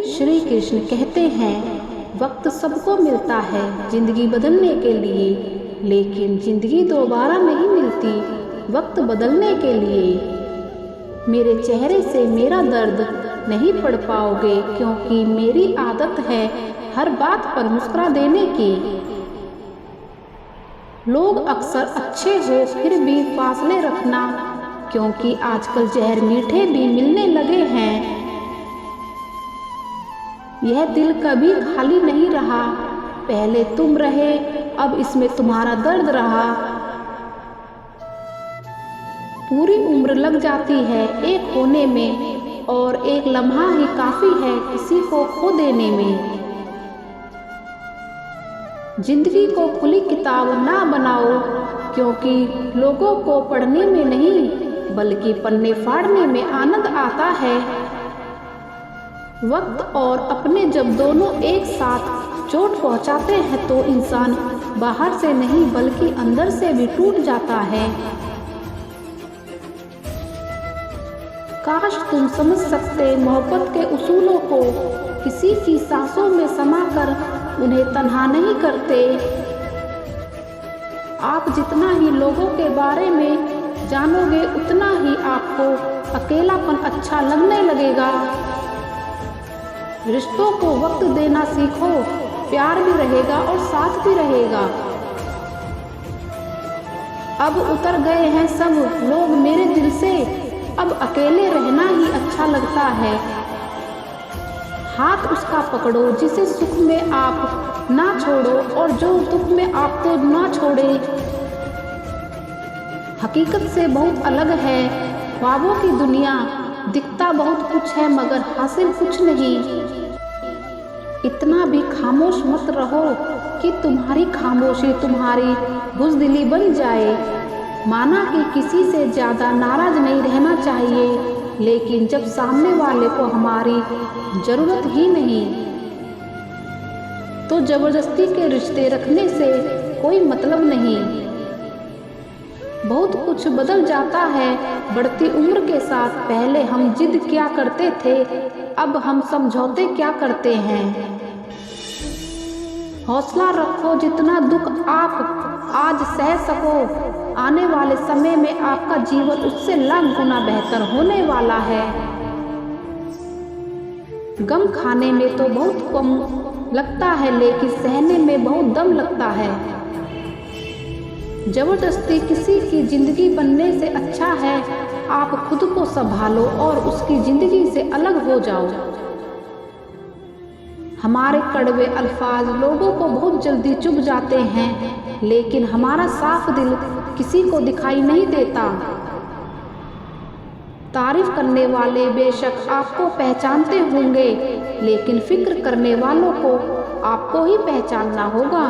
श्री कृष्ण कहते हैं, वक्त सबको मिलता है जिंदगी बदलने के लिए, लेकिन जिंदगी दोबारा नहीं मिलती वक्त बदलने के लिए। मेरे चेहरे से मेरा दर्द नहीं पढ़ पाओगे, क्योंकि मेरी आदत है हर बात पर मुस्कुरा देने की। लोग अक्सर अच्छे हो फिर भी फासले रखना, क्योंकि आजकल जहर मीठे भी मिलने लगे हैं। यह दिल कभी खाली नहीं रहा, पहले तुम रहे अब इसमें तुम्हारा दर्द रहा। पूरी उम्र लग जाती है एक होने में, और एक लम्हा ही काफी है किसी को खो देने में। जिंदगी को खुली किताब ना बनाओ, क्योंकि लोगों को पढ़ने में नहीं बल्कि पन्ने फाड़ने में आनंद आता है। वक्त और अपने जब दोनों एक साथ चोट पहुंचाते हैं तो इंसान बाहर से नहीं बल्कि अंदर से भी टूट जाता है। काश तुम समझ सकते मोहब्बत के उसूलों को, किसी की सांसों में समाकर उन्हें तन्हा नहीं करते। आप जितना ही लोगों के बारे में जानोगे उतना ही आपको अकेलापन अच्छा लगने लगेगा। रिश्तों को वक्त देना सीखो, प्यार भी रहेगा और साथ भी रहेगा। अब उतर गए हैं सब लोग मेरे दिल से, अब अकेले रहना ही अच्छा लगता है। हाथ उसका पकड़ो जिसे सुख में आप ना छोड़ो, और जो दुख में आपको ना छोड़े। हकीकत से बहुत अलग है ख्वाबों की दुनिया, दिखता बहुत कुछ है मगर हासिल कुछ नहीं। इतना भी खामोश मत रहो कि तुम्हारी खामोशी तुम्हारी बुज़दिली बन जाए। माना कि किसी से ज़्यादा नाराज नहीं रहना चाहिए, लेकिन जब सामने वाले को हमारी ज़रूरत ही नहीं, तो ज़बरदस्ती के रिश्ते रखने से कोई मतलब नहीं। बहुत कुछ बदल जाता है बढ़ती उम्र के साथ। पहले हम जिद क्या करते थे, अब हम समझौते क्या करते हैं। हौसला रखो, जितना दुख आप आज सह सको, आने वाले समय में आपका जीवन उससे लाख गुना बेहतर होने वाला है। गम खाने में तो बहुत कम लगता है, लेकिन सहने में बहुत दम लगता है। जबरदस्ती किसी की जिंदगी बनने से अच्छा है आप खुद को संभालो और उसकी जिंदगी से अलग हो जाओ। हमारे कड़वे अल्फाज लोगों को बहुत जल्दी चुभ जाते हैं, लेकिन हमारा साफ दिल किसी को दिखाई नहीं देता। तारीफ करने वाले बेशक आपको पहचानते होंगे, लेकिन फिक्र करने वालों को आपको ही पहचानना होगा।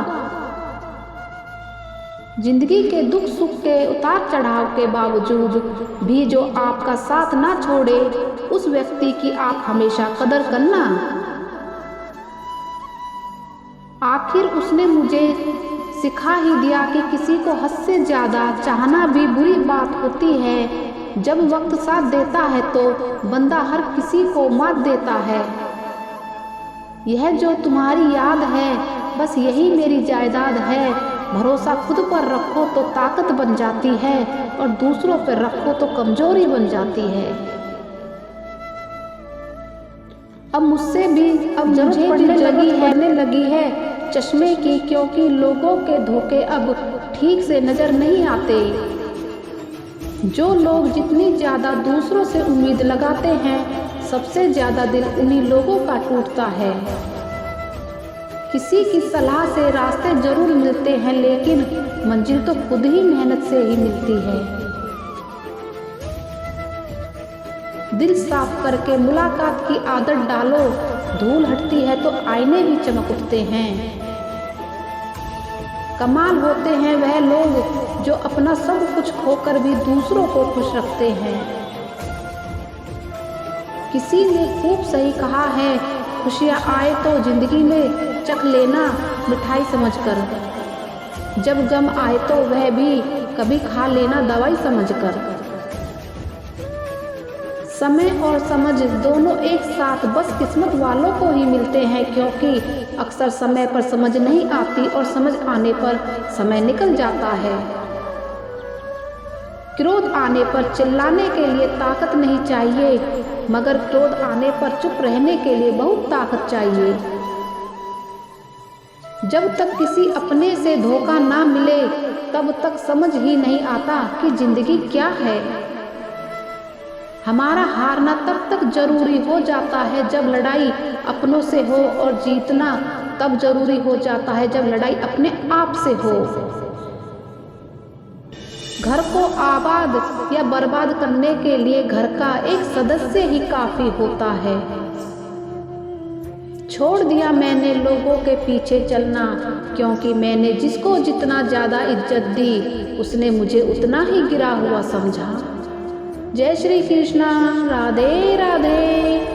जिंदगी के दुख सुख के उतार चढ़ाव के बावजूद भी जो आपका साथ ना छोड़े, उस व्यक्ति की आप हमेशा कदर करना। आखिर उसने मुझे सिखा ही दिया कि किसी को हद से ज़्यादा चाहना भी बुरी बात होती है। जब वक्त साथ देता है तो बंदा हर किसी को मात देता है। यह जो तुम्हारी याद है बस यही मेरी जायदाद है। भरोसा खुद पर रखो तो ताकत बन जाती है, और दूसरों पर रखो तो कमजोरी बन जाती है। अब मुझसे भी अब जरूरत पड़ने लगी है चश्मे की, क्योंकि लोगों के धोखे अब ठीक से नजर नहीं आते। जो लोग जितनी ज़्यादा दूसरों से उम्मीद लगाते हैं, सबसे ज़्यादा दिल उन्हीं लोगों का टूटता है। किसी की सलाह से रास्ते जरूर मिलते हैं, लेकिन मंजिल तो खुद ही मेहनत से ही मिलती है। दिल साफ करके मुलाकात की आदत डालो, धूल हटती है तो आईने भी चमक उठते हैं। कमाल होते हैं वह लोग जो अपना सब कुछ खोकर भी दूसरों को खुश रखते हैं। किसी ने खूब सही कहा है, खुशियाँ आए तो जिंदगी में चख लेना मिठाई समझकर, जब गम आए तो वह भी कभी खा लेना दवाई समझकर। समय और समझ दोनों एक साथ बस किस्मत वालों को ही मिलते हैं, क्योंकि अक्सर समय पर समझ नहीं आती और समझ आने पर समय निकल जाता है। क्रोध आने पर चिल्लाने के लिए ताकत नहीं चाहिए, मगर क्रोध आने पर चुप रहने के लिए बहुत ताकत चाहिए। जब तक किसी अपने से धोखा ना मिले तब तक समझ ही नहीं आता कि जिंदगी क्या है। हमारा हारना तब तक जरूरी हो जाता है जब लड़ाई अपनों से हो, और जीतना तब जरूरी हो जाता है जब लड़ाई अपने आप से हो। घर को आबाद या बर्बाद करने के लिए घर का एक सदस्य ही काफी होता है। छोड़ दिया मैंने लोगों के पीछे चलना, क्योंकि मैंने जिसको जितना ज्यादा इज्जत दी उसने मुझे उतना ही गिरा हुआ समझा। जय श्री कृष्णा। राधे राधे।